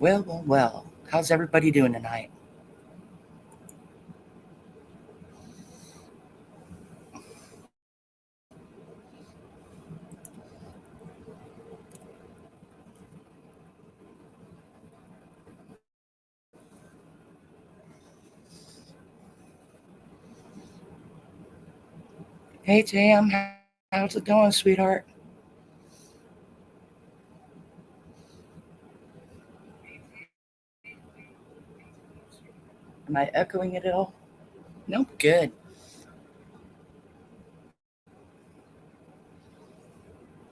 Well, well, well. How's everybody doing tonight? Hey, Tam. How's it going, sweetheart? Am I echoing it at all? Nope. Good.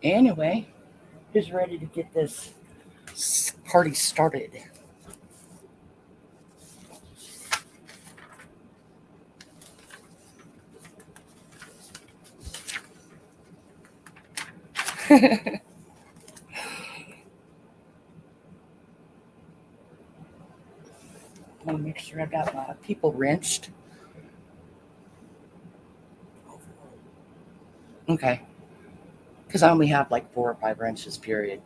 Anyway, who's ready to get this party started? I want to make sure I got my people wrenched. Okay. Because I only have like 4 or 5 wrenches, period.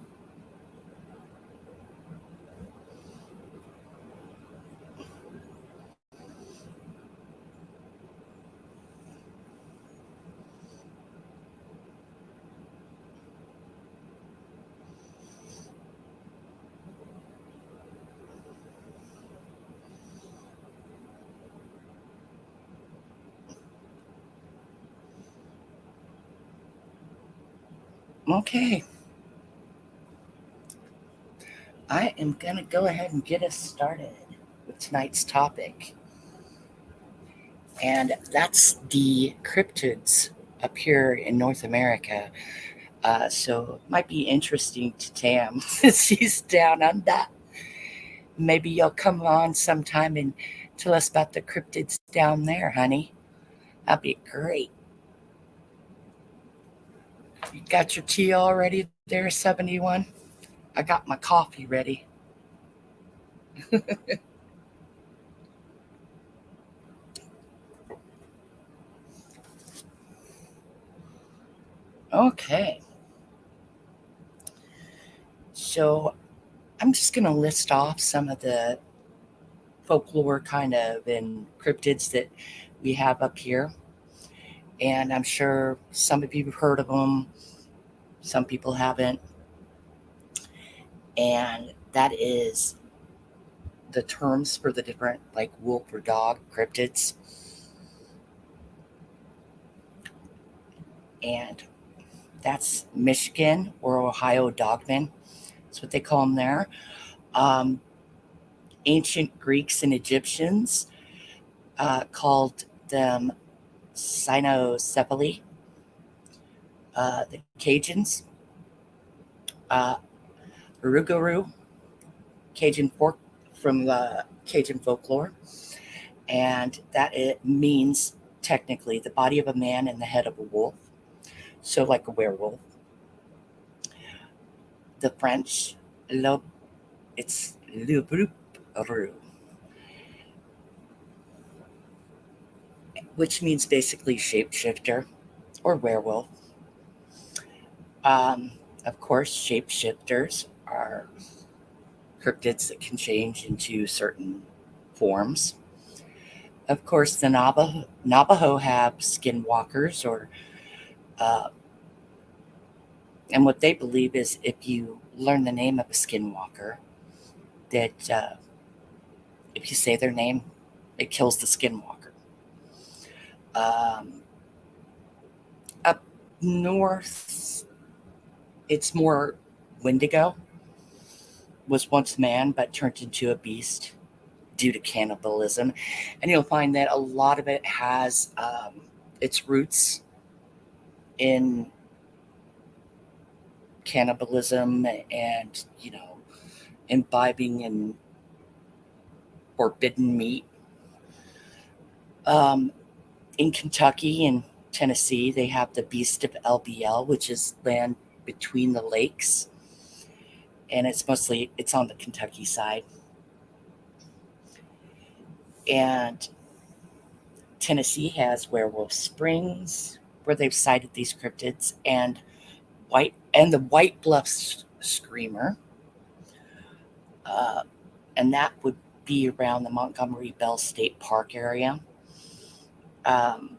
Okay. I am going to go ahead and get us started with tonight's topic. And that's the cryptids up here in North America. So it might be interesting to Tam since she's down under. Maybe you'll come on sometime and tell us about the cryptids down there, honey. That'd be great. You got your tea all ready there, 71? I got my coffee ready. Okay. So I'm just going to list off some of the folklore kind of and cryptids that we have up here. And I'm sure some of you have heard of them, some people haven't. And that is the terms for the different, like wolf or dog cryptids. And that's Michigan or Ohio dogmen. That's what they call them there. Um, Ancient Greeks and Egyptians called them cynocephaly. The Cajuns, uh, Uruguru, Cajun folk from Cajun folklore, and that it means technically the body of a man and the head of a wolf, so like a werewolf. The French, lo, it's le Broup, which means basically shapeshifter or werewolf. Um, of course, shapeshifters are cryptids that can change into certain forms. Of course, the Navajo have skinwalkers, or uh, and what they believe is if you learn the name of a skinwalker, that if you say their name, it kills the skinwalker. Um, Up north, it's more Wendigo. Was once man, but turned into a beast due to cannibalism, and you'll find that a lot of it has its roots in cannibalism and imbibing in forbidden meat. Um, in Kentucky and Tennessee, they have the Beast of LBL, which is land between the lakes, and it's on the Kentucky side. And Tennessee has Werewolf Springs, where they've cited these cryptids, and the White Bluff Screamer. and that would be around the Montgomery Bell State Park area. Um,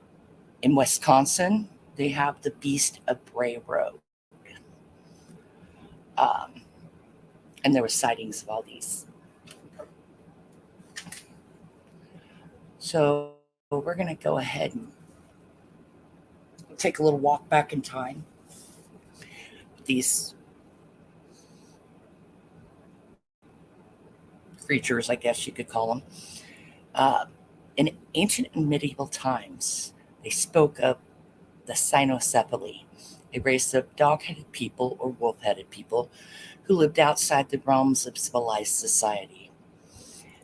in Wisconsin, they have the Beast of Bray Road. Um, and there were sightings of all these. So we're going to go ahead and take a little walk back in time. These creatures, I guess you could call them. Uh, in ancient and medieval times, they spoke of the cynocephaly, a race of dog-headed people or wolf-headed people who lived outside the realms of civilized society.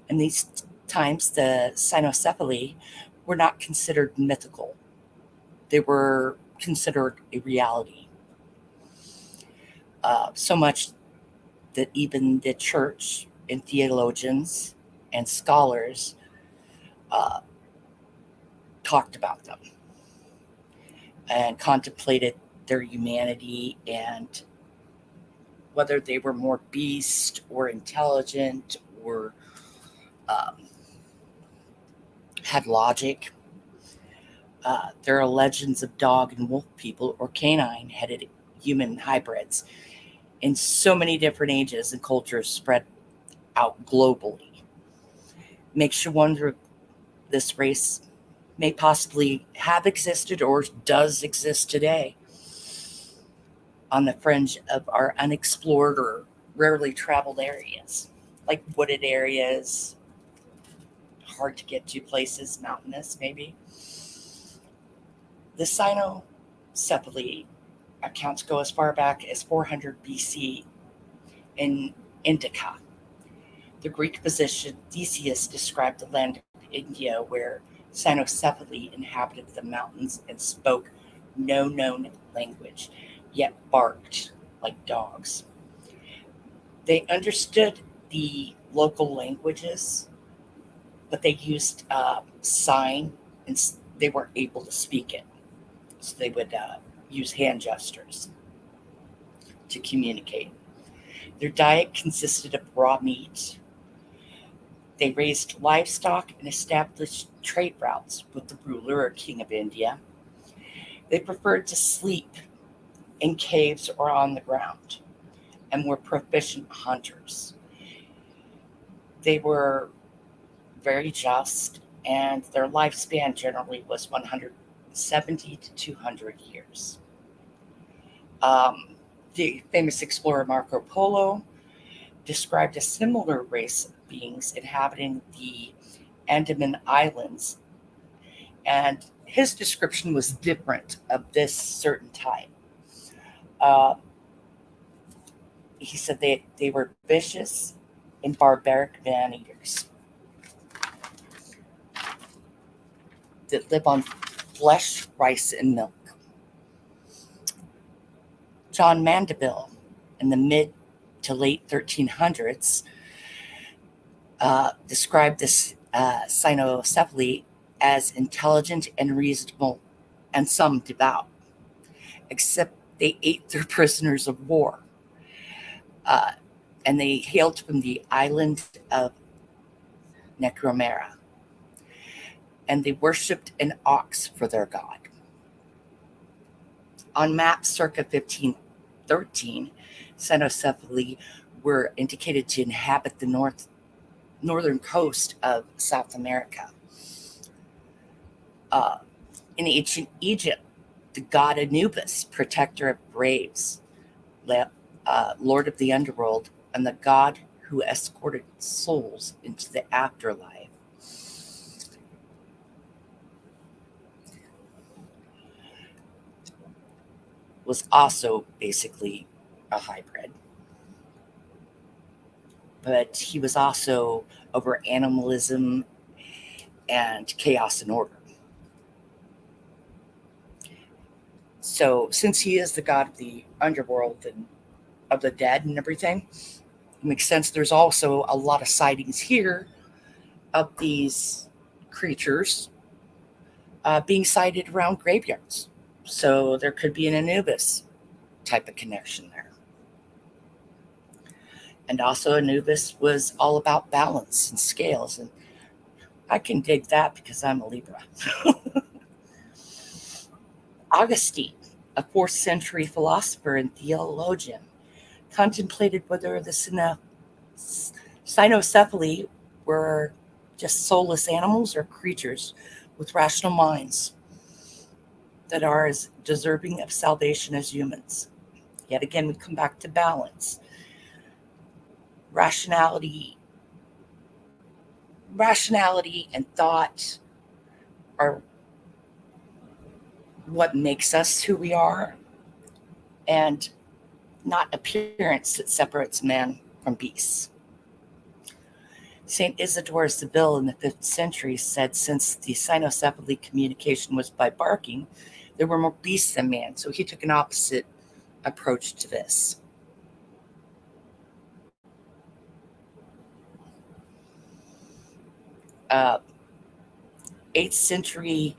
In these times, the cynocephaly were not considered mythical. They were considered a reality. So much that even the church and theologians and scholars uh, talked about them and contemplated their humanity and whether they were more beast or intelligent or um, had logic. There are legends of dog and wolf people or canine headed human hybrids in so many different ages and cultures spread out globally. Makes you wonder if this race may possibly have existed or does exist today on the fringe of our unexplored or rarely traveled areas, like wooded areas, hard to get to places, mountainous maybe. The cynocephaly accounts go as far back as 400 BC in Indica. The Greek physician Theseus described the land of India where cynocephaly inhabited the mountains and spoke no known language, yet barked like dogs. They understood the local languages, but they used sign and they weren't able to speak it. So they would use hand gestures to communicate. Their diet consisted of raw meat. They raised livestock and established trade routes with the ruler or king of India. They preferred to sleep in caves or on the ground and were proficient hunters. They were very just, and their lifespan generally was 170 to 200 years. Um, the famous explorer Marco Polo described a similar race of beings inhabiting the Andaman Islands, and his description was different of this certain type. Uh, he said they were vicious and barbaric man eaters that live on flesh, rice, and milk. John Mandeville, in the mid to late 1300s, described this cynocephaly as intelligent and reasonable, and some devout, except they ate their prisoners of war. Uh, and they hailed from the island of Necromera, and they worshipped an ox for their god. On maps circa 1513, cynocephaly were indicated to inhabit the northern coast of South America. Uh, in ancient Egypt, the god Anubis, protector of braves, lord of the underworld, and the god who escorted souls into the afterlife, was also basically a hybrid. But he was also over animalism and chaos and order. So, since he is the god of the underworld and of the dead and everything, it makes sense there's also a lot of sightings here of these creatures being sighted around graveyards. So, there could be an Anubis type of connection there. And also, Anubis was all about balance and scales. And I can dig that because I'm a Libra. Augustine, a 4th century philosopher and theologian, contemplated whether the cynocephaly were just soulless animals or creatures with rational minds that are as deserving of salvation as humans. Yet again, we come back to balance. Rationality, rationality and thought are what makes us who we are, and not appearance that separates man from beasts. St. Isidore of Seville in the 5th century said since the cynocephaly communication was by barking, there were more beasts than man, so he took an opposite approach to this. Uh, 8th century,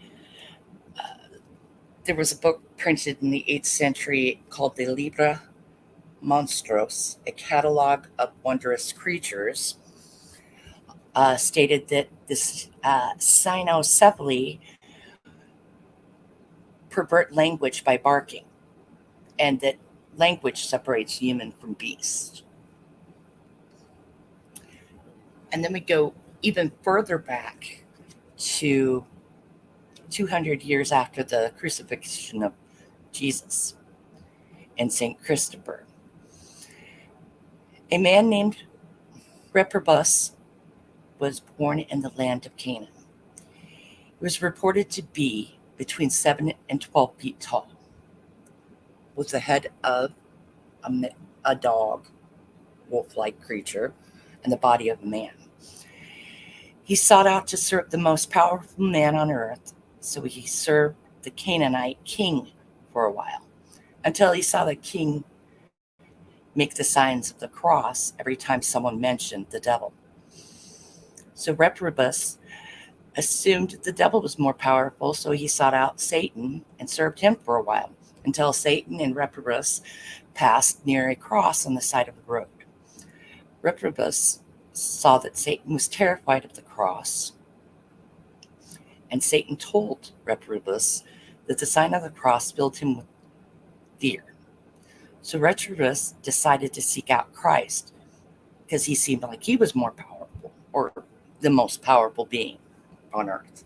there was a book printed in the 8th century called the Libra Monstros, a catalog of wondrous creatures, stated that this cynocephaly pervert language by barking, and that language separates human from beast. And then we go even further back to 200 years after the crucifixion of Jesus and St. Christopher. A man named Reprobus was born in the land of Canaan. He was reported to be between 7 and 12 feet tall, with the head of a dog, wolf-like creature, and the body of a man. He sought out to serve the most powerful man on earth, so he served the Canaanite king for a while, until he saw the king make the signs of the cross every time someone mentioned the devil. So Reprobus assumed the devil was more powerful, so he sought out Satan and served him for a while, until Satan and Reprobus passed near a cross on the side of the road. Reprobus saw that Satan was terrified of the cross, and Satan told Reprobus that the sign of the cross filled him with fear. So Retrobus decided to seek out Christ because he seemed like he was more powerful, or the most powerful being on earth.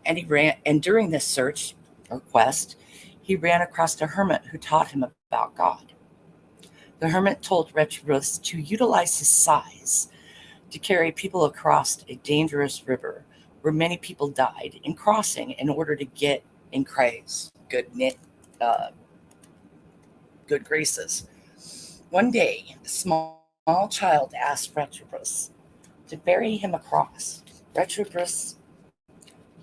And during this search or quest, he ran across a hermit who taught him about God. The hermit told Retrobus to utilize his size to carry people across a dangerous river where many people died in crossing in order to get in Christ's good graces. One day, a small child asked Retrobus to ferry him across. Retrobus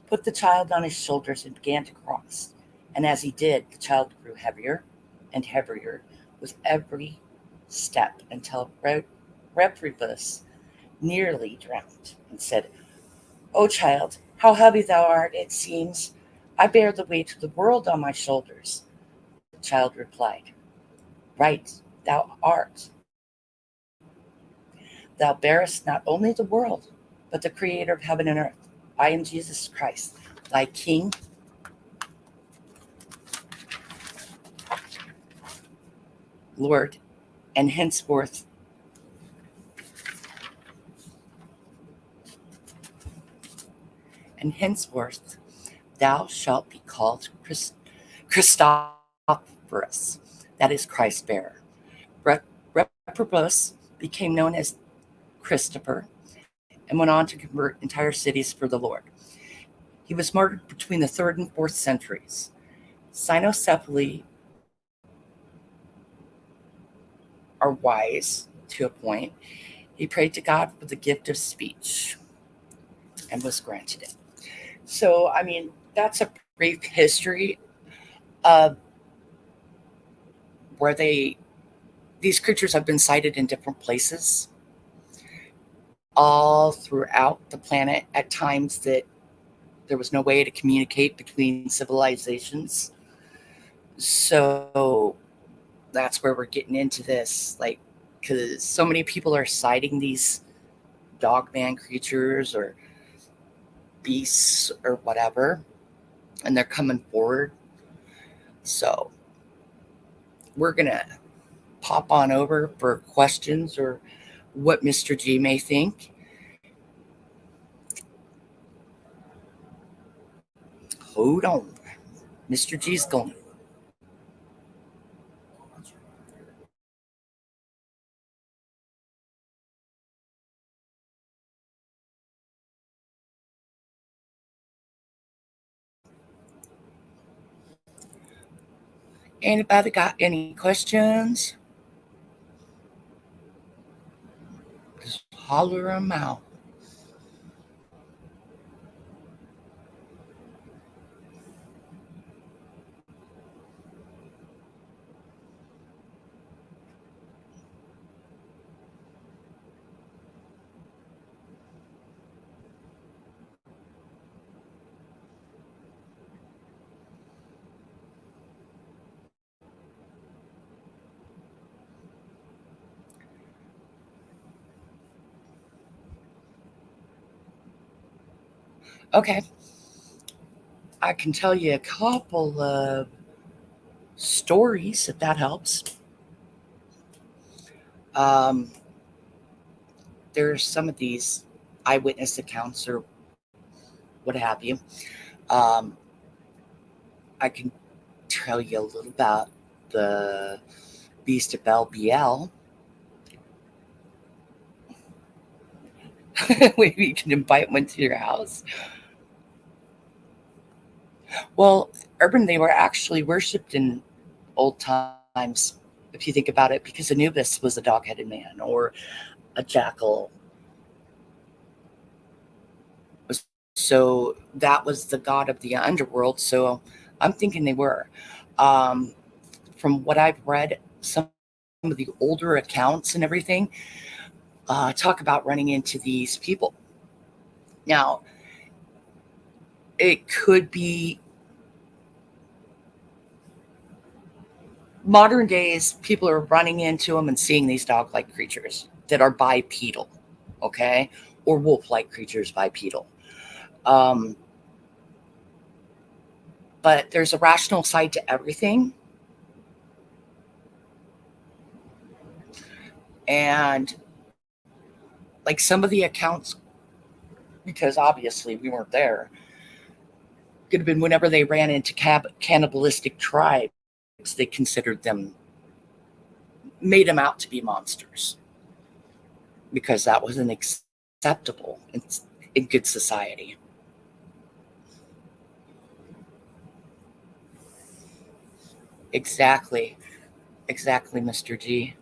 put the child on his shoulders and began to cross. And as he did, the child grew heavier and heavier with every step until Reprobus nearly drowned and said, "O child, how heavy thou art, it seems. I bear the weight of the world on my shoulders." The child replied, "Right, thou art. Thou bearest not only the world, but the creator of heaven and earth. I am Jesus Christ, thy King, Lord, and henceforth thou shalt be called Christophorus, that is Christ bearer." Reprobus became known as Christopher and went on to convert entire cities for the Lord. He was martyred between the 3rd and 4th centuries. Cynocephaly are wise to a point. He prayed to God for the gift of speech and was granted it. So, I mean, that's a brief history of where these creatures have been sighted in different places all throughout the planet at times that there was no way to communicate between civilizations. So that's where we're getting into this, like, because so many people are citing these dogman creatures or beasts or whatever, and they're coming forward. So we're gonna pop on over for questions or what Mr. G may think. Hold on. Mr. G's going. Anybody got any questions? Just holler them out. Okay. I can tell you a couple of stories if that helps. Um, there's some of these eyewitness accounts or what have you. Um, I can tell you a little about the Beast of LBL. Maybe you can invite one to your house. Well, urban, they were actually worshipped in old times, if you think about it, because Anubis was a dog-headed man or a jackal. So that was the god of the underworld. So I'm thinking they were. Um, from what I've read, some of the older accounts and everything talk about running into these people. Now, it could be modern days, people are running into them and seeing these dog like creatures that are bipedal, okay, or wolf like creatures bipedal. Um, but there's a rational side to everything. And like some of the accounts, because obviously we weren't there, could have been whenever they ran into cannibalistic tribes, they considered them, made them out to be monsters because that wasn't acceptable in good society. Exactly. Exactly, Mr. G.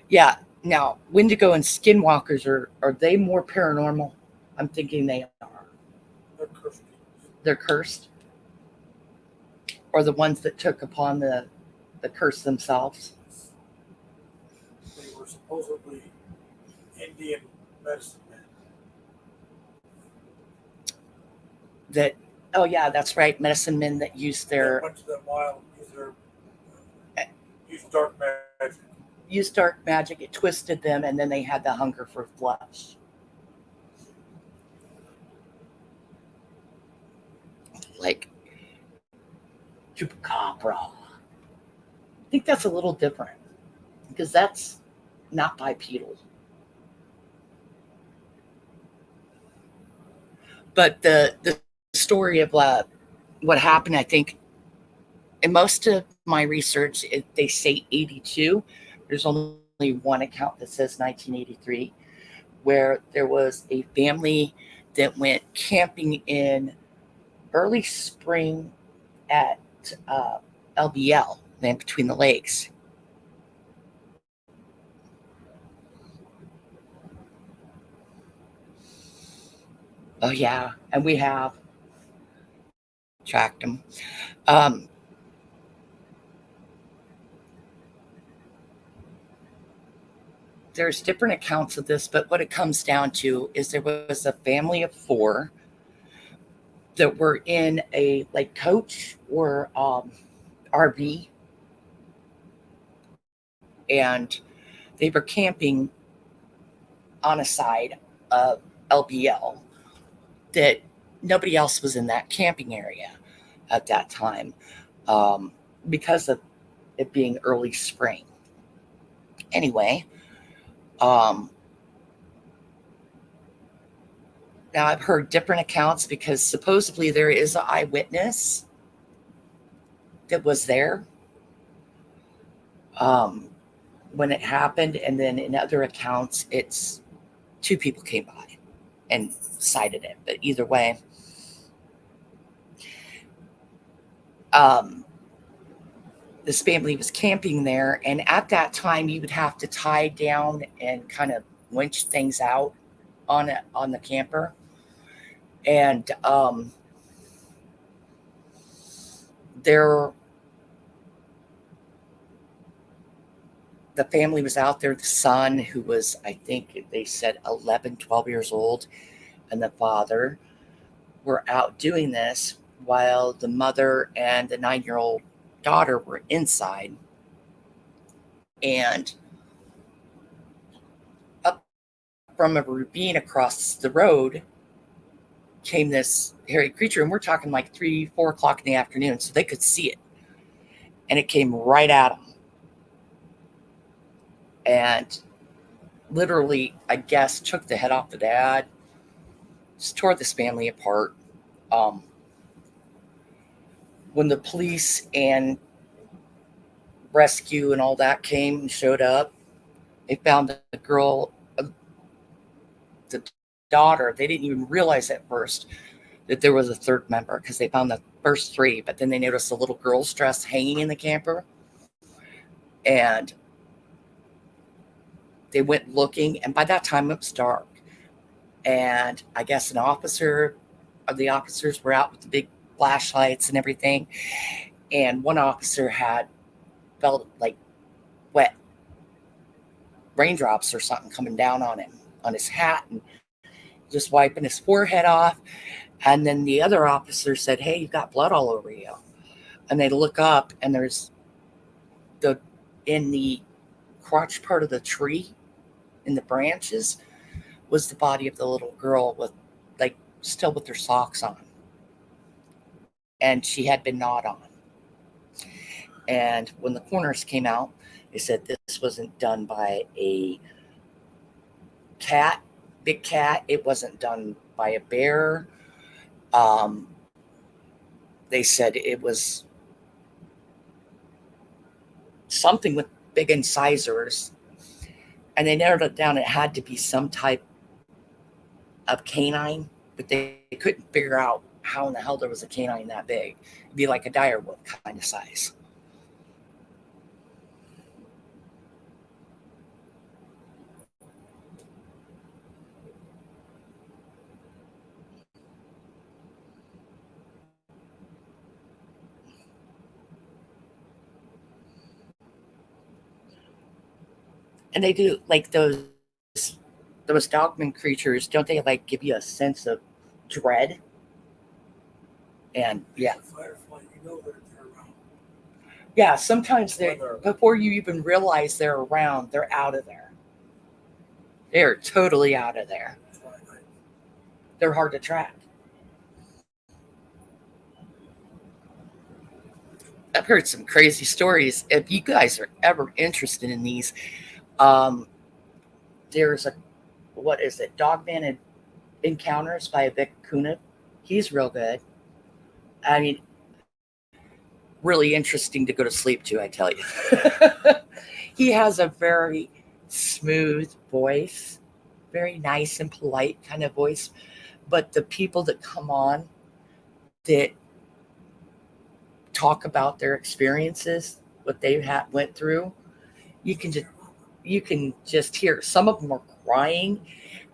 Yeah. Now, Wendigo and Skinwalkers are they more paranormal? I'm thinking they are. They're cursed. They're cursed, or the ones that took upon the curse themselves. They were supposedly Indian medicine men. That oh yeah, that's right, medicine men that use They their went to the wild, use dark magic. used dark magic. It twisted them, and then they had the hunger for flesh. Like chupacabra. I think that's a little different because that's not bipedal. But the story of what happened, I think, in most of my research, they say 82. There's only one account that says 1983, where there was a family that went camping in early spring at LBL, then between the lakes. Oh yeah, and we have tracked them. Um, there's different accounts of this, but what it comes down to is there was a family of four that were in a like coach or RV, and they were camping on a side of LBL that nobody else was in that camping area at that time, um, because of it being early spring. Anyway, um, now I've heard different accounts because supposedly there is an eyewitness that was there, um, when it happened, and then in other accounts, it's two people came by and cited it. But either way, um, this family was camping there, and at that time, you would have to tie down and kind of winch things out on the camper, and there the family was out there. The son, who was, I think they said 11, 12 years old, and the father were out doing this while the mother and the 9-year old daughter were inside. And up from a ravine across the road came this hairy creature. And we're talking like 3, 4 o'clock in the afternoon, so they could see it. And it came right at them. And literally, I guess, took the head off the dad, just tore this family apart. Um, when the police and rescue and all that came and showed up, they found the girl, the daughter. They didn't even realize at first that there was a third member because they found the first three, but then they noticed a little girl's dress hanging in the camper, and they went looking, and by that time it was dark. And I guess an officer, or the officers were out with the big flashlights and everything, and one officer had felt like wet raindrops or something coming down on him, on his hat, and just wiping his forehead off. And then the other officer said, "Hey, you've got blood all over you." And they look up, and there's the in the crotch part of the tree, in the branches, was the body of the little girl with, like, still with her socks on, and she had been gnawed on. And when the coroners came out, they said this wasn't done by a cat, big cat. It wasn't done by a bear. Um, they said it was something with big incisors, and they narrowed it down. It had to be some type of canine, but they couldn't figure out how in the hell there was a canine that big. It'd be like a dire wolf kind of size. And they do like those dogman creatures, don't they, like, give you a sense of dread? And yeah, The firefly, you know they're around. yeah, sometimes they, Whether before you even realize they're around, they're out of there. They're totally out of there. twilight. They're hard to track. I've heard some crazy stories. If you guys are ever interested in these, um, there's a, what is it, Dogman Encounters by Vic Kuna. He's real good. I mean, really interesting to go to sleep to, I tell you. He has a very smooth voice, very nice and polite kind of voice. But the people that come on that talk about their experiences, what they went through, you can just hear. Some of them are crying,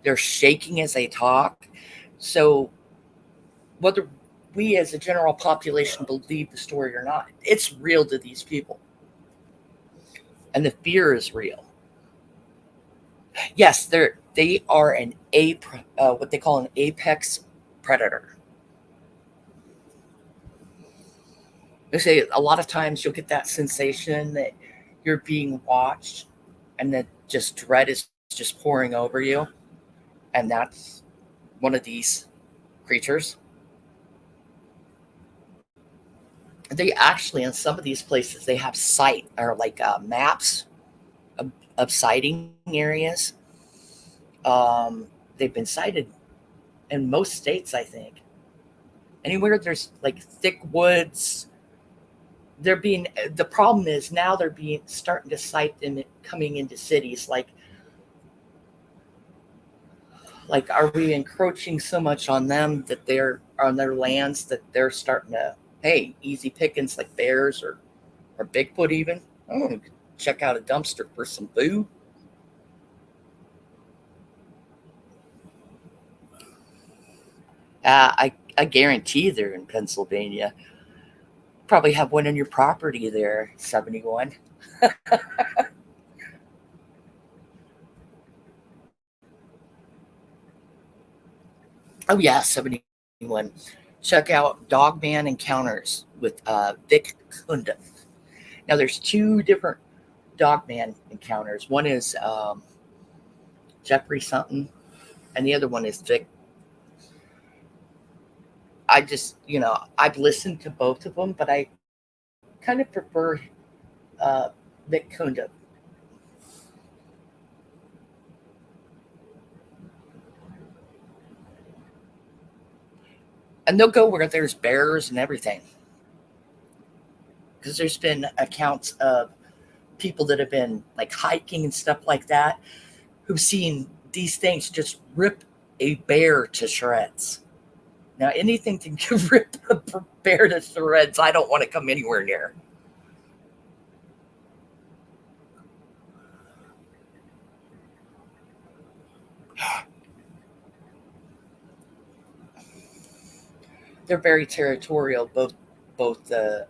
they're shaking as they talk. So whether we as a general population believe the story or not, it's real to these people, and the fear is real. Yes, they are what they call an apex predator. They say a lot of times you'll get that sensation that you're being watched, and that just dread is just pouring over you, and that's one of these creatures. They actually, in some of these places, they have site or like maps of sighting areas. They've been sighted in most states, I think. Anywhere there's like thick woods, they're being. The problem is now they're being starting to sight them coming into cities. Like, are we encroaching so much on them that they're on their lands that they're starting to, hey, easy pickings like bears or Bigfoot even? Oh, check out a dumpster for some food. I guarantee they're in Pennsylvania. Probably have one on your property there, 71. Oh, yeah, 71. Check out Dogman Encounters with Vic Kunda. Now, there's two different Dogman encounters. One is Jeffrey something, and the other one is Vic. I just, I've listened to both of them, but I kind of prefer uh, Vic Kunda. And they'll go where there's bears and everything. Because there's been accounts of people that have been like hiking and stuff like that who've seen these things just rip a bear to shreds. Now, anything to rip a bear to shreds, I don't want to come anywhere near. They're very territorial, both the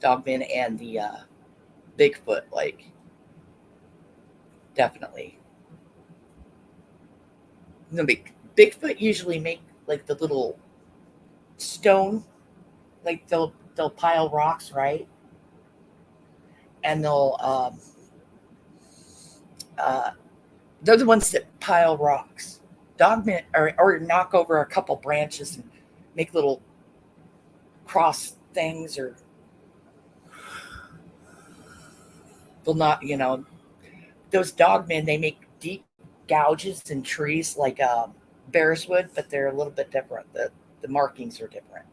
dogman and the Bigfoot. Like, definitely. The Bigfoot usually make like the little stone, like they'll pile rocks, right, and uh, they're the ones that pile rocks. Dogmen or knock over a couple branches and make little cross things, or they'll not, those dogmen. They make deep gouges in trees like bears would, but they're a little bit different. The markings are different.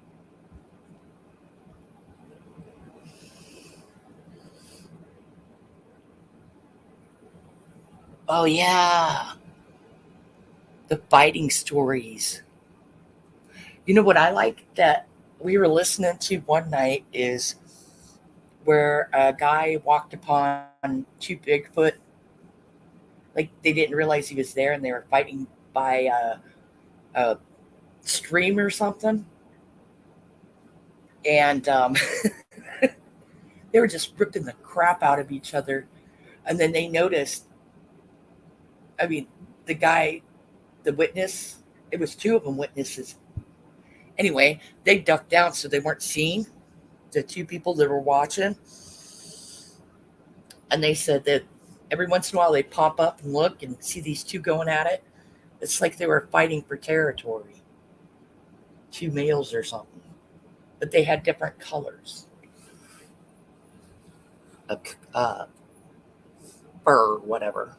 Oh yeah, the fighting stories. You know what I like that we were listening to one night is where a guy walked upon two Bigfoot. Like, they didn't realize he was there, and they were fighting by a stream or something, and they were just ripping the crap out of each other. And then they noticed. I mean, the guy, the witness. It was two of them witnesses. Anyway, they ducked down so they weren't seen. The two people that were watching, and they said that every once in a while they pop up and look and see these two going at it. It's like they were fighting for territory, two males or something, but they had different colors of fur, whatever.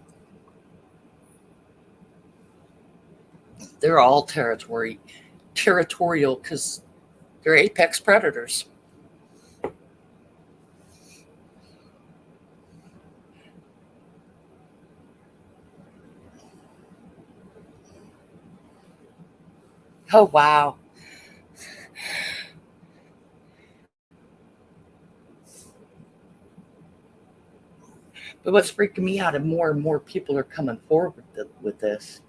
They're all territorial because they're apex predators. Oh wow! But what's freaking me out, and more people are coming forward with this.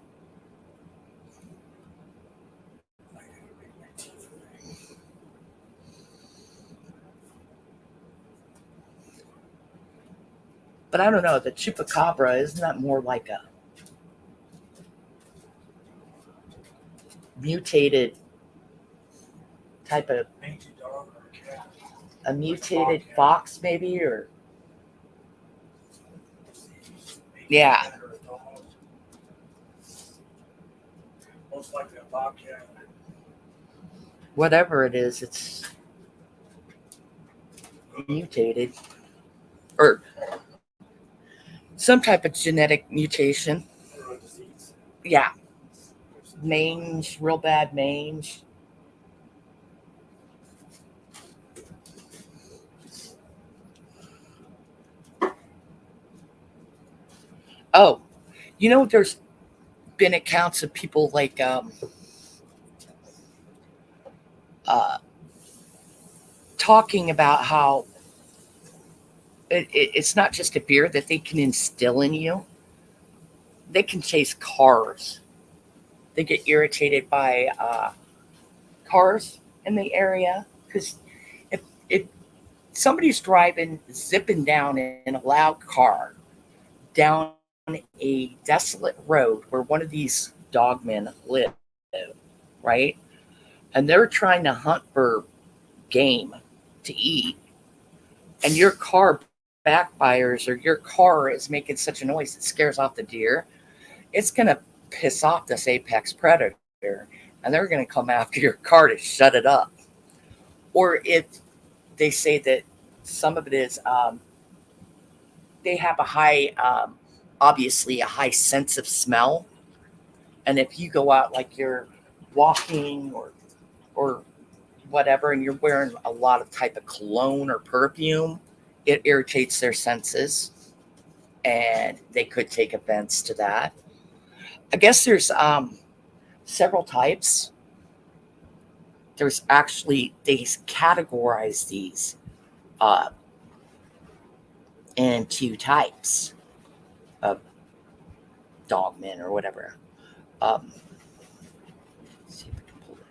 I gotta make my tea for me. But I don't know. The chupacabra, isn't that more like mutated type of Painted dog or a cat. a Like a mutated bobcat. fox maybe, or Yeah, Or a dog. Most likely a bobcat. whatever it is, it's mutated or some type of genetic mutation. Or a disease. Yeah, mange, real bad mange. Oh, there's been accounts of people like uh, talking about how it's not just a fear that they can instill in you. They can chase cars. They get irritated by cars in the area because if somebody's driving, zipping down in a loud car down a desolate road where one of these dogmen live, right? And they're trying to hunt for game to eat, and your car backfires or your car is making such a noise that scares off the deer, it's going to piss off this apex predator, and they're going to come after your car to shut it up. Or if they say that some of it is they have a high, obviously, a high sense of smell. And if you go out like you're walking or whatever, and you're wearing a lot of type of cologne or perfume, it irritates their senses, and they could take offense to that. I guess there's several types. There's actually they categorize these uh, into types of dogmen or whatever. Let's see if I can pull it.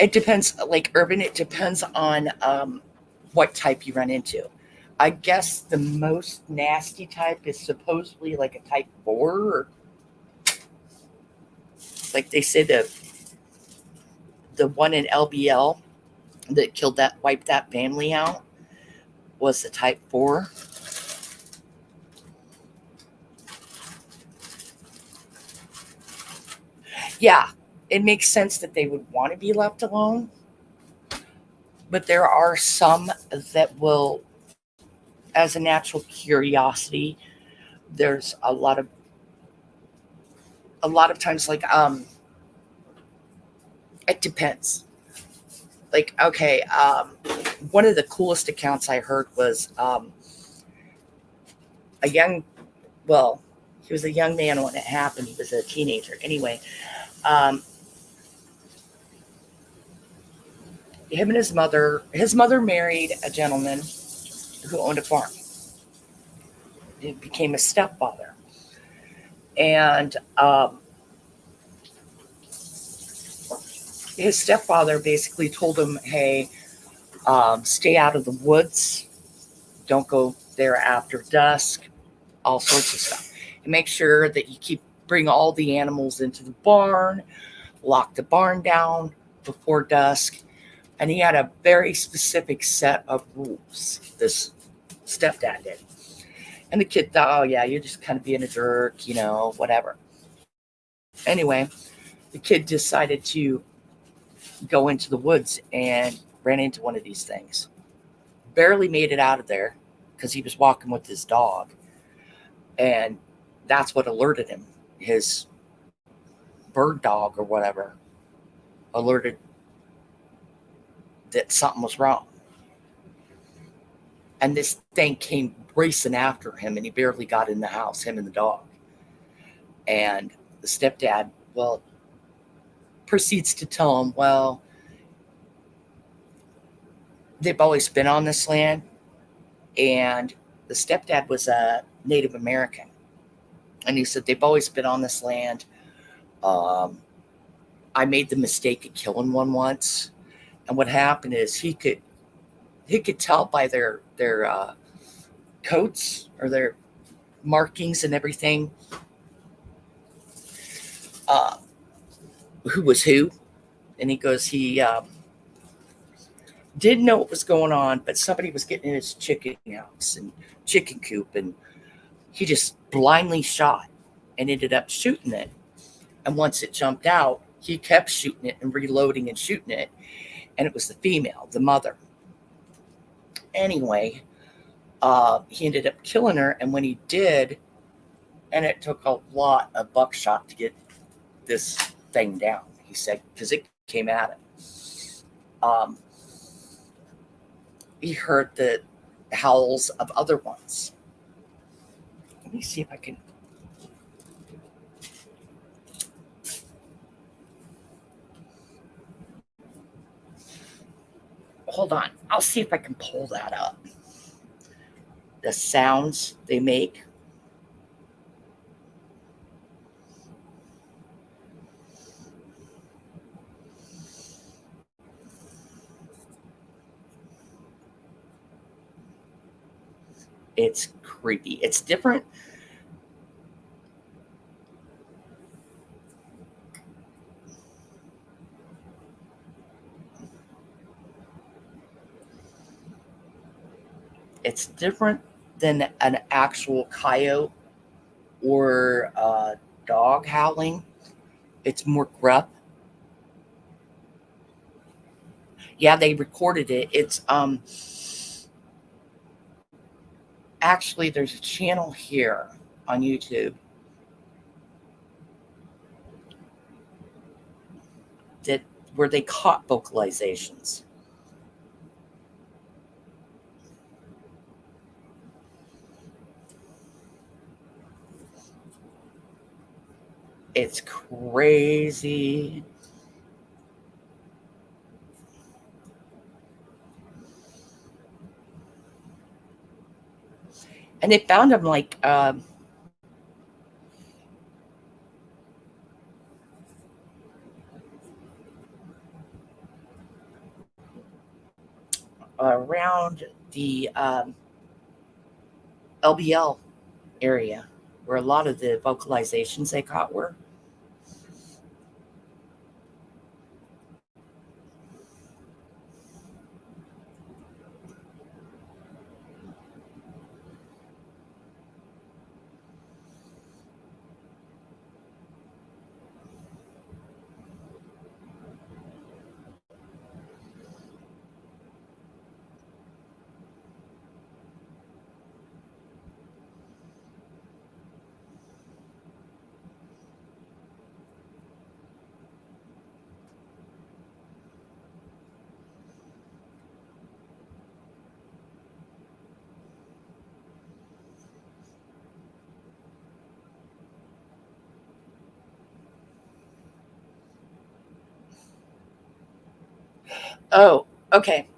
It depends, like urban. It depends on what type you run into. I guess the most nasty type is supposedly like a type 4, or like they say the one in LBL that killed that wiped that family out was the type 4. Yeah, it makes sense that they would want to be left alone, but there are some that will, as a natural curiosity, there's a lot of times like it depends. Like okay, one of the coolest accounts I heard was a young, well, he was a young man when it happened. He was a teenager. Anyway, um, him and his mother married a gentleman who owned a farm. He became a stepfather. And his stepfather basically told him, hey, stay out of the woods. Don't go there after dusk, all sorts of stuff. And make sure that you bring all the animals into the barn, lock the barn down before dusk. And he had a very specific set of rules, this stepdad did. And the kid thought, oh, yeah, you're just kind of being a jerk, whatever. Anyway, the kid decided to go into the woods and ran into one of these things. Barely made it out of there because he was walking with his dog. And that's what alerted him. His bird dog or whatever alerted that something was wrong. And this thing came racing after him, and he barely got in the house, him and the dog. And the stepdad, well, proceeds to tell him, well, they've always been on this land, and the stepdad was a Native American, and he said they've always been on this land. Um, I made the mistake of killing one once, and what happened is he could tell by their coats or their markings and everything uh, who was who. And he goes, he didn't know what was going on, but somebody was getting in his chicken house and chicken coop, and he just blindly shot and ended up shooting it. And once it jumped out, he kept shooting it and reloading and shooting it, and it was the female, the mother. Anyway, he ended up killing her, and when he did, and it took a lot of buckshot to get this thing down, he said, because it came at him. Um, he heard the howls of other ones. Let me see if I can. Hold on. I'll see if I can pull that up. The sounds they make. It's creepy. It's different. It's different than an actual coyote or dog howling. It's more gruff. Yeah, they recorded it. It's actually there's a channel here on YouTube that where they caught vocalizations. It's crazy. And they found them like around the LBL area where a lot of the vocalizations they caught were. Oh, okay.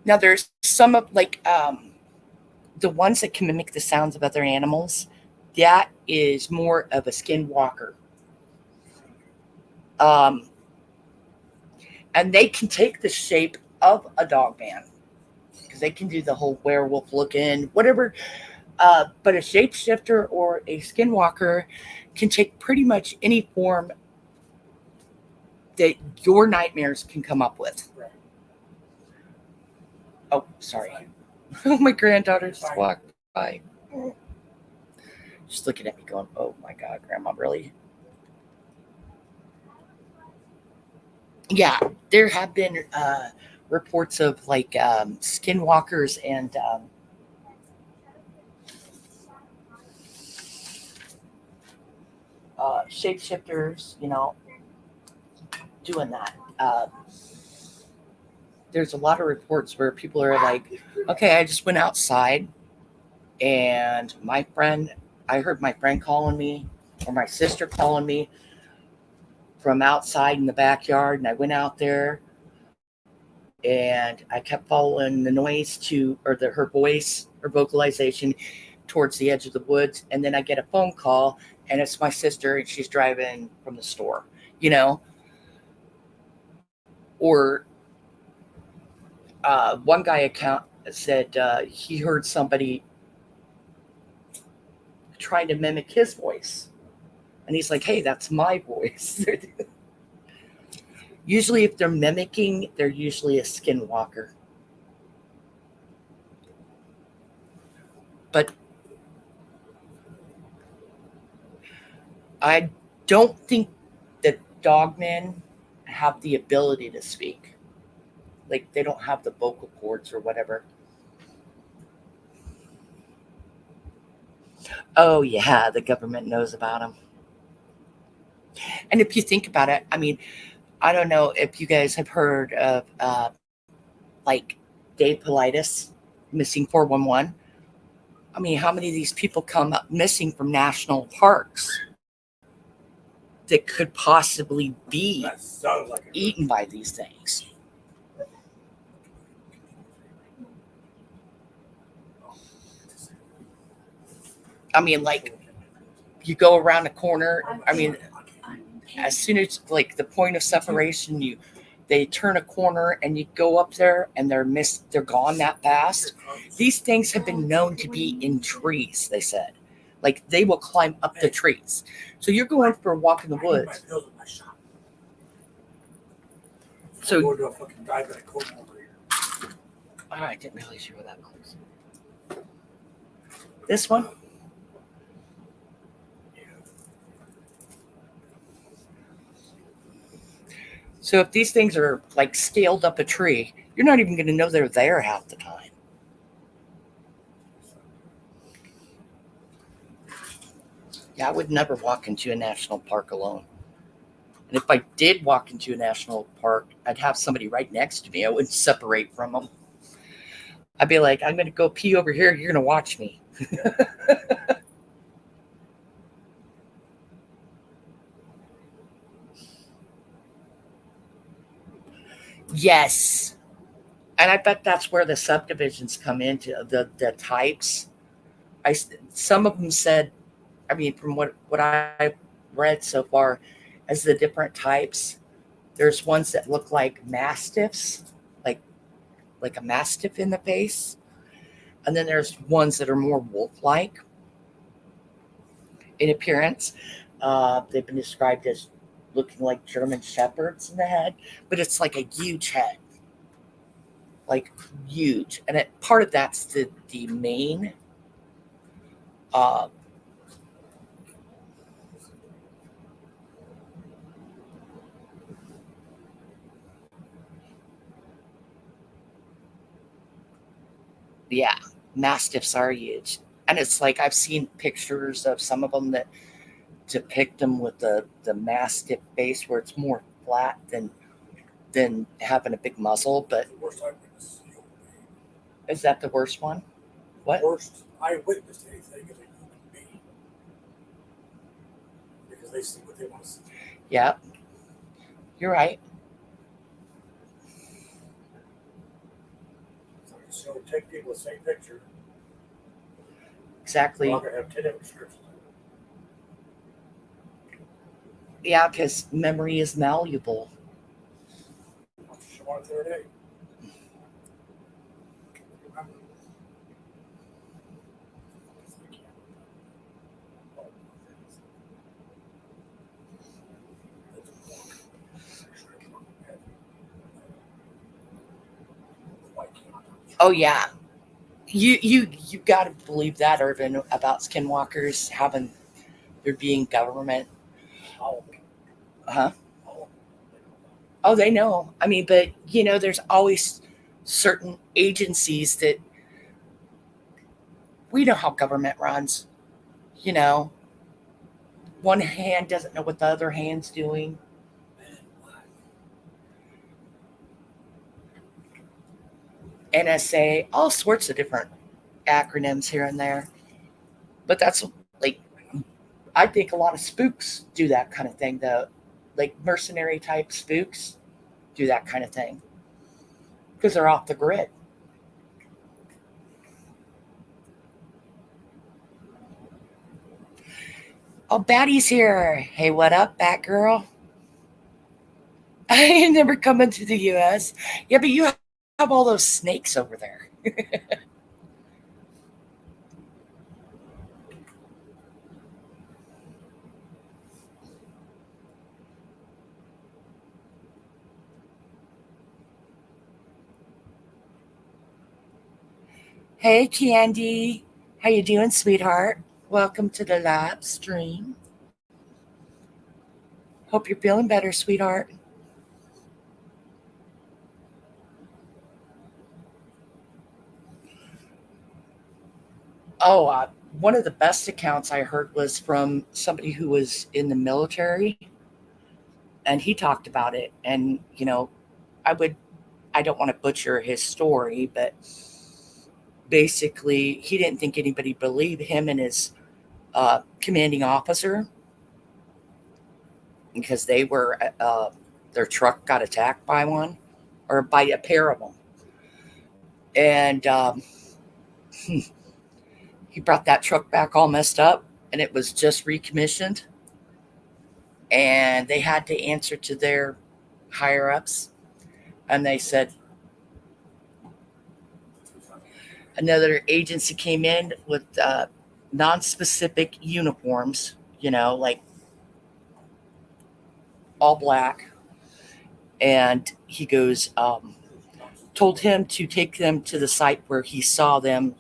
Now there's some of like the ones that can mimic the sounds of other animals. That is more of a skinwalker. Um, and they can take the shape of a dog man because they can do the whole werewolf looking, whatever. But a shapeshifter or a skinwalker can take pretty much any form that your nightmares can come up with. Right. Oh, sorry. Oh, my granddaughter just walked by. Just looking at me going, oh my God, Grandma, really? Yeah, there have been reports of like skinwalkers and shapeshifters, doing that. There's a lot of reports where people are like, okay, I just went outside and I heard my friend calling me or my sister calling me from outside in the backyard, and I went out there and I kept following the noise her voice, her vocalization towards the edge of the woods. And then I get a phone call, and it's my sister, and she's driving from the store, you know? Or one guy account said he heard somebody trying to mimic his voice. And he's like, hey, that's my voice. Usually, if they're mimicking, they're usually a skinwalker. But I don't think that dogmen have the ability to speak. Like, they don't have the vocal cords or whatever. Oh, yeah, the government knows about them. And if you think about it, I mean, I don't know if you guys have heard of like Dave Politis missing 411. I mean, how many of these people come up missing from national parks that could possibly be That sounds like eaten by these things? I mean, like, you go around the corner. I mean, as soon as like the point of separation, they turn a corner and you go up there and they're gone that fast. These things have been known to be in trees, they said. Like, they will climb up the trees. So you're going for a walk in the woods. So go to a fucking diabetic coat over here. Oh, I didn't realize you were that close. This one? So if these things are like scaled up a tree, you're not even going to know they're there half the time. Yeah, I would never walk into a national park alone. And if I did walk into a national park, I'd have somebody right next to me. I wouldn't separate from them. I'd be like, I'm going to go pee over here. You're going to watch me. Yes. And I bet that's where the subdivisions come into the types. Some of them said, I mean, from what I've read so far, as the different types, there's ones that look like mastiffs, like a mastiff in the face, and then there's ones that are more wolf-like in appearance. They've been described as looking like German shepherds in the head, but it's like a huge head, like huge, and part of that's the mane. Uh, yeah, mastiffs are huge, and it's like I've seen pictures of some of them that depict them with the mastiff face, where it's more flat than having a big muzzle. But The worst eyewitness. is that the worst one? What? Worst eyewitness to anything is a human being. Because they see what they want to see. Yeah, you're right. So take people the same picture. Exactly. We're not going to have 10 different descriptions. Yeah, because memory is malleable. On a third day. Oh yeah, you got to believe that, Irvin, about skinwalkers having there being government. Huh? Oh, they know. I mean, but there's always certain agencies that we know how government runs. You know, one hand doesn't know what the other hand's doing. NSA, all sorts of different acronyms here and there. But that's like, I think a lot of spooks do that kind of thing, though. Like mercenary type spooks do that kind of thing. because they're off the grid. Oh, Batty's here. Hey, what up, Batgirl? I ain't never coming to the U.S. Yeah, but you have all those snakes over there. Hey, Candy. How you doing, sweetheart? Welcome to the live stream. Hope you're feeling better, sweetheart. Oh, one of the best accounts I heard was from somebody who was in the military, and he talked about it. And I would, I don't want to butcher his story, but basically, he didn't think anybody believed him and his commanding officer because their truck got attacked by one or by a pair of them, and he brought that truck back all messed up, and it was just recommissioned, and they had to answer to their higher ups, and they said another agency came in with non-specific uniforms, like all black, and he goes, told him to take them to the site where he saw them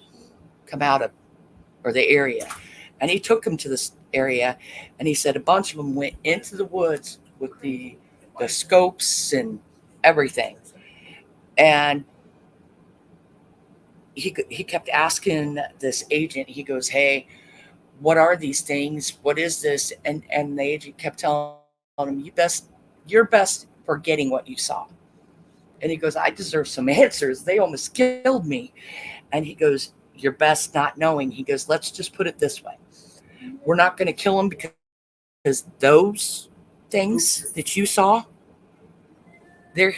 come out of, or the area, and he took them to this area, and he said a bunch of them went into the woods with the scopes and everything, and he kept asking this agent. He goes, "Hey, what are these things? What is this?" And the agent kept telling him, you're best forgetting what you saw." And he goes, "I deserve some answers. They almost killed me." And he goes, "You're best not knowing." He goes, "Let's just put it this way. We're not going to kill them because those things that you saw, they're,"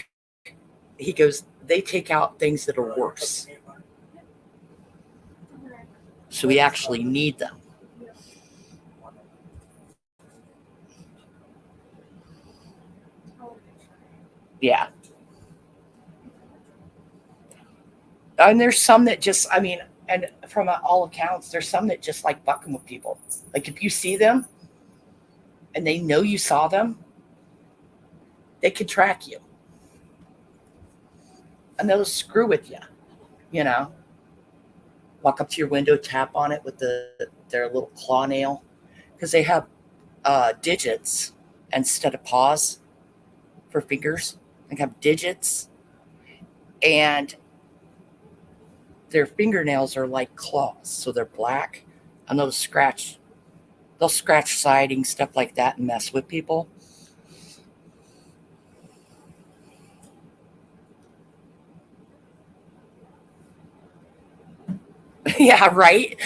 he goes, "they take out things that are worse. So we actually need them." Yeah. And there's some that just, I mean, and from all accounts, there's some that just like bucking with people. Like if you see them and they know you saw them, they can track you and they'll screw with you, you know, walk up to your window, tap on it with their little claw nail because they have digits instead of paws for fingers. They have digits, and their fingernails are like claws, so they're black, and they'll scratch siding, stuff like that, and mess with people. Yeah, right.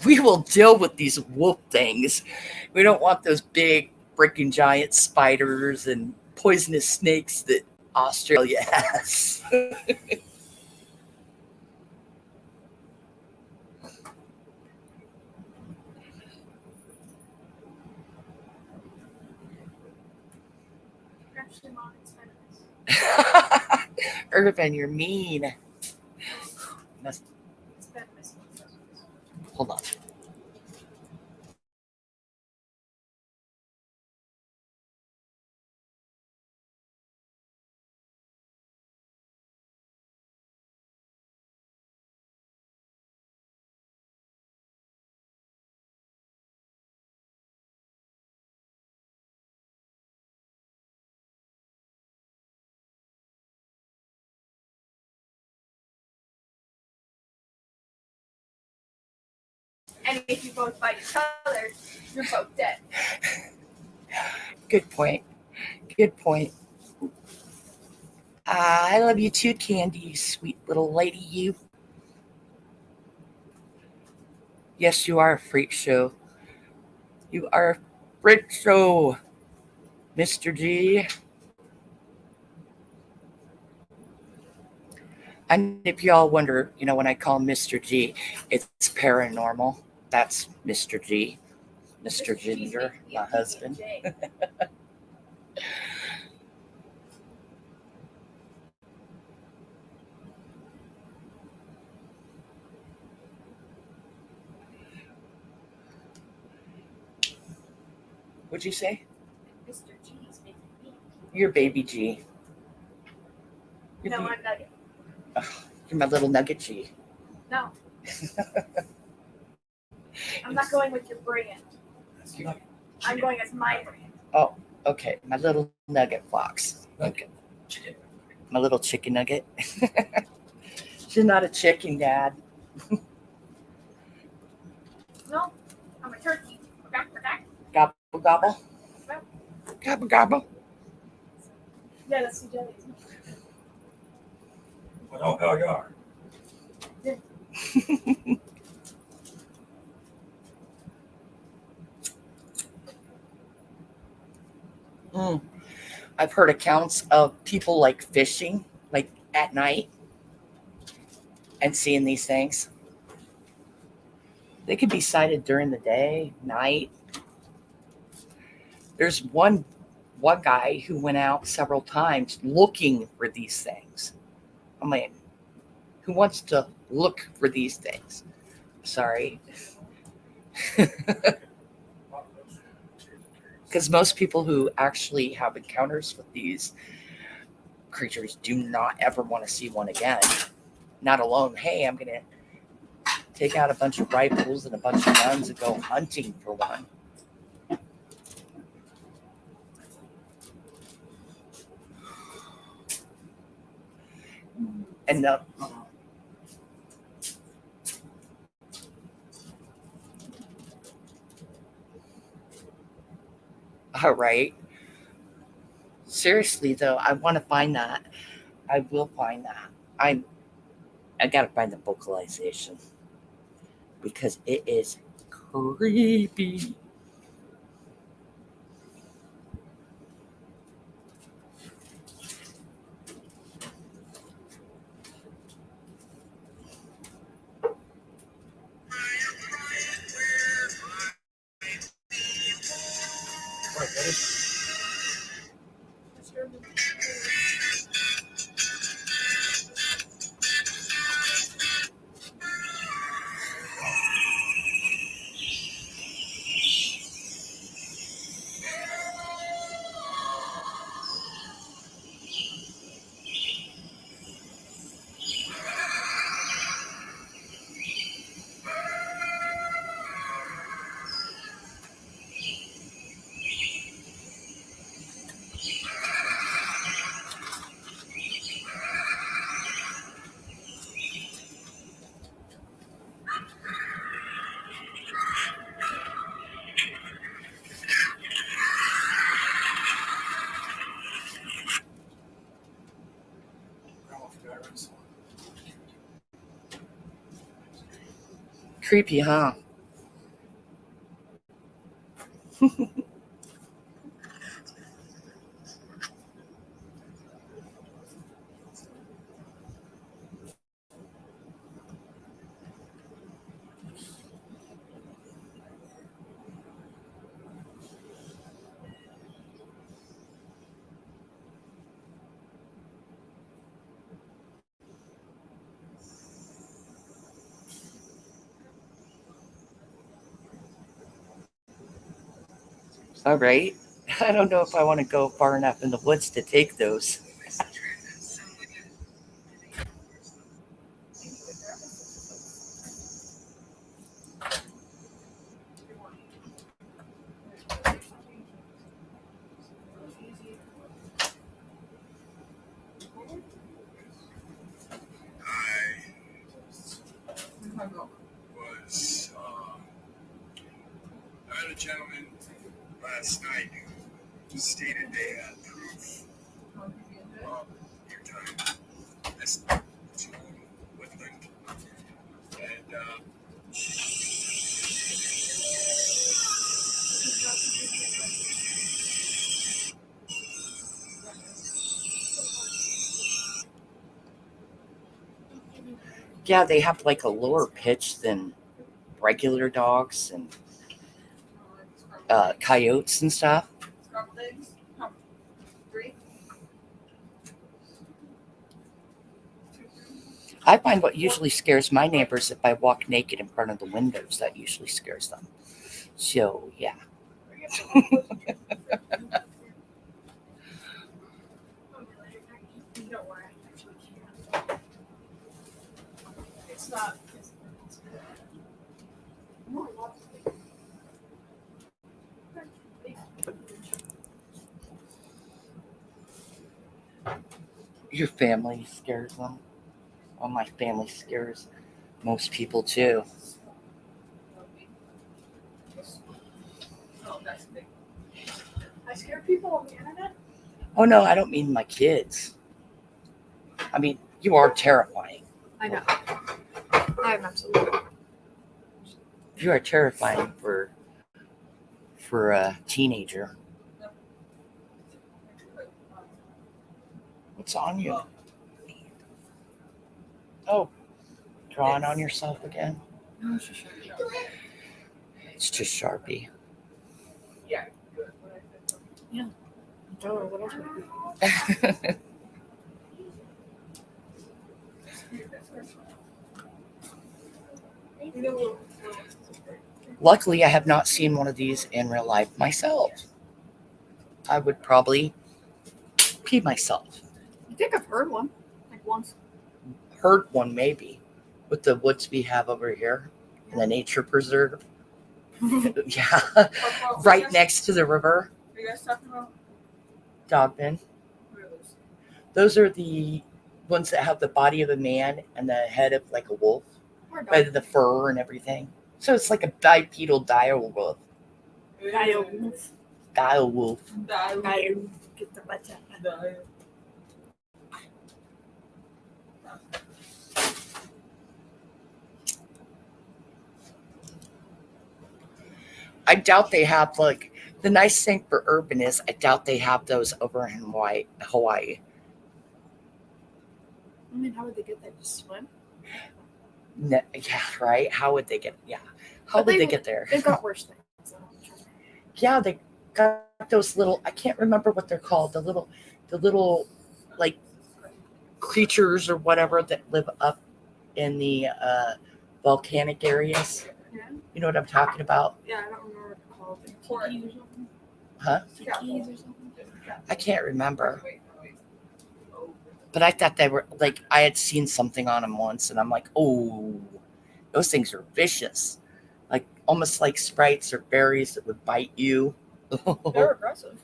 We will deal with these wolf things. We don't want those big freaking giant spiders and poisonous snakes that Australia has. Irvin, you're mean. Hold on. And if you both bite each other, you're both dead. Good point. Good point. I love you too, Candy, sweet little lady. You. Yes, you are a freak show. You are a freak show, Mr. G. And if y'all wonder, when I call Mr. G, it's paranormal. That's Mr. G, Mr. G's Ginger, making me my a husband. PB&J. What'd you say? Mr. G's making me. You're baby G. You're, No, ba- I'm Nugget. you're my little nugget G. No. I'm not going with your brand. That's not I'm going as my brand. Oh, okay. My little nugget fox. Okay. My little chicken nugget. She's not a chicken, Dad. No, I'm a turkey. Gobble, gobble. Gobble, gobble. Yeah, that's the jelly. But oh hell you are. Mm. I've heard accounts of people like fishing, like at night, and seeing these things. They could be sighted during the day, night. There's one guy who went out several times looking for these things. I mean, who wants to look for these things? Sorry. Because most people who actually have encounters with these creatures do not ever want to see one again. Not alone, hey, I'm going to take out a bunch of rifles and a bunch of guns and go hunting for one. And all right. Seriously though, I want to find that. I will find that. I gotta find the vocalization because it is creepy. Right, that is Ralph. Creepy, huh? All right. I don't know if I want to go far enough in the woods to take those. I had a gentleman last night who stated they had proof of your time. This tool woodland. And Yeah, they have like a lower pitch than regular dogs and coyotes and stuff. Scrambled eggs. How? 3? I find what usually scares my neighbors if I walk naked in front of the windows. That usually scares them. So yeah, Don't worry, I actually can't. It's not. your family scares them. Well, my family scares most people too. Oh, that's big. I scare people on the internet. Oh no, I don't mean my kids. I mean, you are terrifying. I know. I am absolutely. You are terrifying for a teenager. What's on you? Oh, drawing on yourself again? No, it's just It's just Sharpie. Yeah. Yeah. What else would it be? Luckily, I have not seen one of these in real life myself. I would probably pee myself. I think I've heard one. Like once. Heard one maybe with the woods we have over here in the nature preserve. Yeah, right next to the river. Are you guys talking about? Dogmen. Those are the ones that have the body of a man and the head of like a wolf, but the fur and everything. So it's like a bipedal dire wolf. Dire. Dire wolf. Get the butt out. I doubt they have like the nice thing for urban is I doubt they have those over in Hawaii. I mean, how would they get there? Just swim? Yeah, right. How would they get? Yeah, how But would they get there? They've got worse things. So. Yeah, they got those little. I can't remember what they're called. The little, like creatures or whatever that live up in the volcanic areas. Yeah. You know what I'm talking about? Yeah, I don't remember what they're called. Tikis or something? Huh? Tikis or something? I can't remember. But I thought they were like I had seen something on them once, and I'm like, oh, those things are vicious, like almost like sprites or fairies that would bite you. They're aggressive.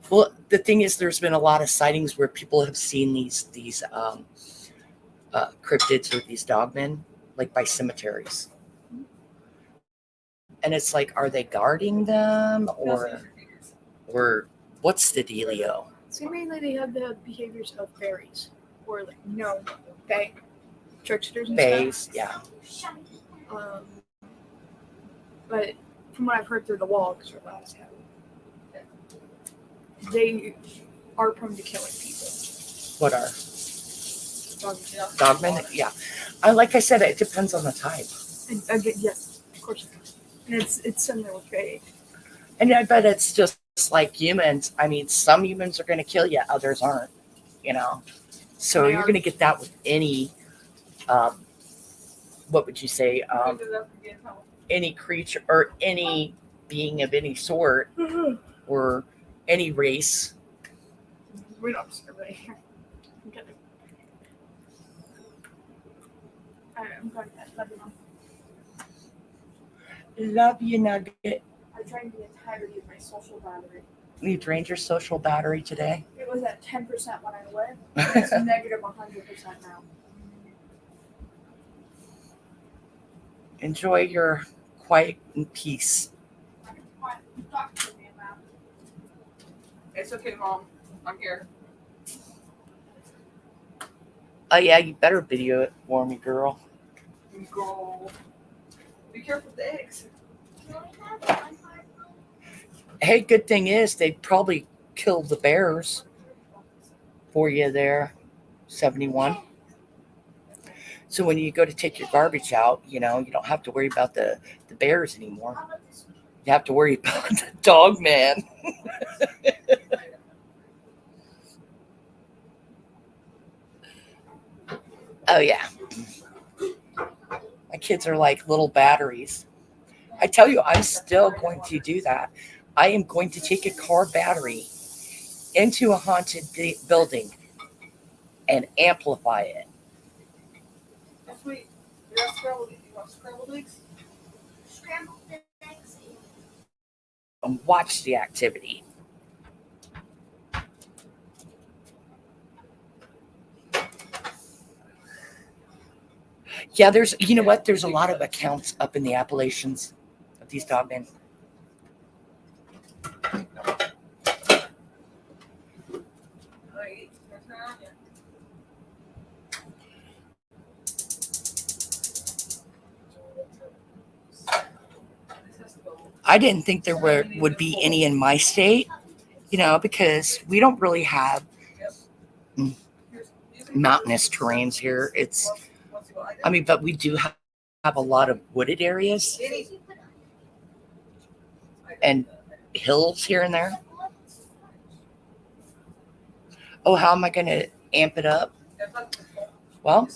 Well, the thing is, there's been a lot of sightings where people have seen these cryptids or these dogmen, like by cemeteries, and it's like, are they guarding them or what's the dealio? So mainly they have the behaviors of fairies, or like fae, tricksters and Fays, yeah. stuff. But from what I've heard through the wall, because we're last they are prone to killing people. What are Dogmen. dogmen? Yeah, like I said, it depends on the type. And again, yes, of course. And it's similar with fae. And I bet it's just like humans. I mean, some humans are going to kill you, others aren't, So They you're are. going to get that with any, what would you say, any creature or any being of any sort or any race. We don't discriminate here. I'm kidding. Alright, I'm going to bed. Love you, Mom. Love you, Nugget. I drained the entirety of my social battery. You drained your social battery today? It was at 10% when I went. And it's negative 100% now. Enjoy your quiet and peace. Talk to me about it. It's okay, Mom. I'm here. Oh, yeah, you better video it for me, girl. Go. Be careful with the eggs. Hey, good thing is they probably killed the bears for you there, 71. So when you go to take your garbage out, you don't have to worry about the bears anymore. You have to worry about the dog man. Oh yeah. My kids are like little batteries. I tell you, I'm still going to do that. I am going to take a car battery into a haunted building and amplify it That's sweet. You have scrambled eggs? You want scrambled eggs? Scrambled eggs. and watch the activity. Yeah, you know what? There's a lot of accounts up in the Appalachians of these dogmen. Alright, your turn. I didn't think there would be any in my state, because we don't really have mountainous terrains here. But we do have a lot of wooded areas and hills here and there. Oh, how am I going to amp it up? Well,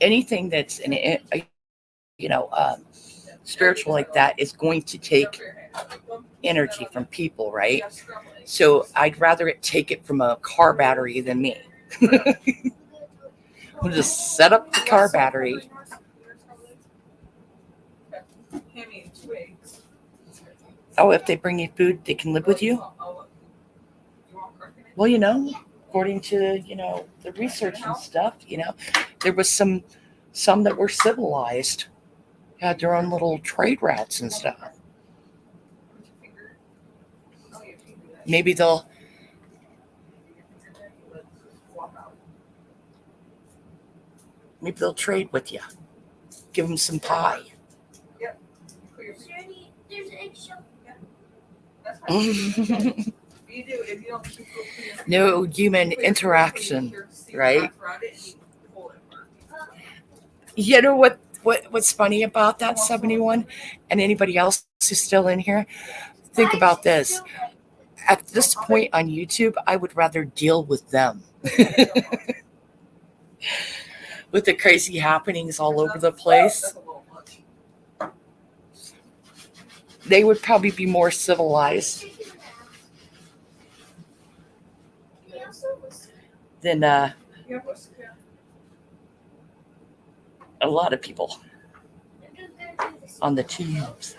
anything that's spiritual like that is going to take energy from people, right? So I'd rather it take it from a car battery than me. We'll just set up the car battery. Oh, if they bring you food, they can live with you? Well, according to, the research and stuff, there was some that were civilized, had their own little trade routes and stuff. Maybe they'll trade with you. Give them some pie. There's eggshell. No human interaction, right? You know what's funny about that 71 and anybody else who's still in here? Think about this. At this point on YouTube, I would rather deal with them. With the crazy happenings all over the place. They would probably be more civilized than a lot of people on the tubes.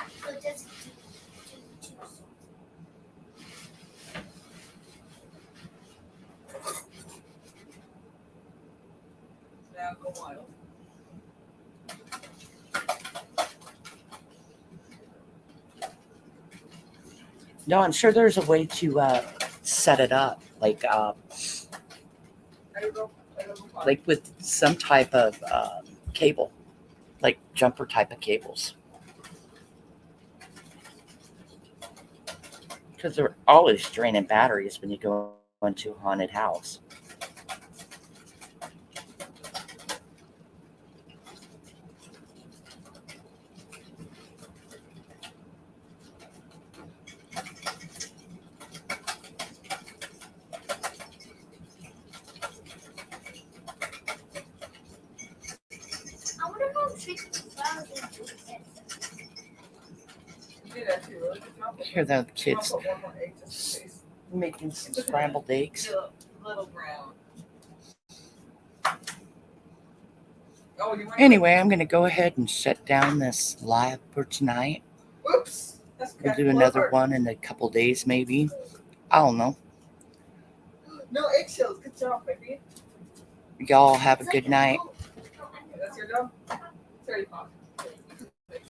Now go wild. No, I'm sure there's a way to set it up, like with some type of cable, like jumper type of cables. Because they're always draining batteries when you go into a haunted house. I wonder how tricky the flowers are doing it. You did actually a really good job. Hear the kids I'll put one more egg just in case. making some scrambled eggs. Little brown. Oh, you want Anyway, I'm going to go ahead and shut down this live for tonight. Whoops. That's We'll okay. do another one in a couple days, maybe. I don't know. No eggshells. Good job, baby. Y'all have a good night. That's your job? It's already popped.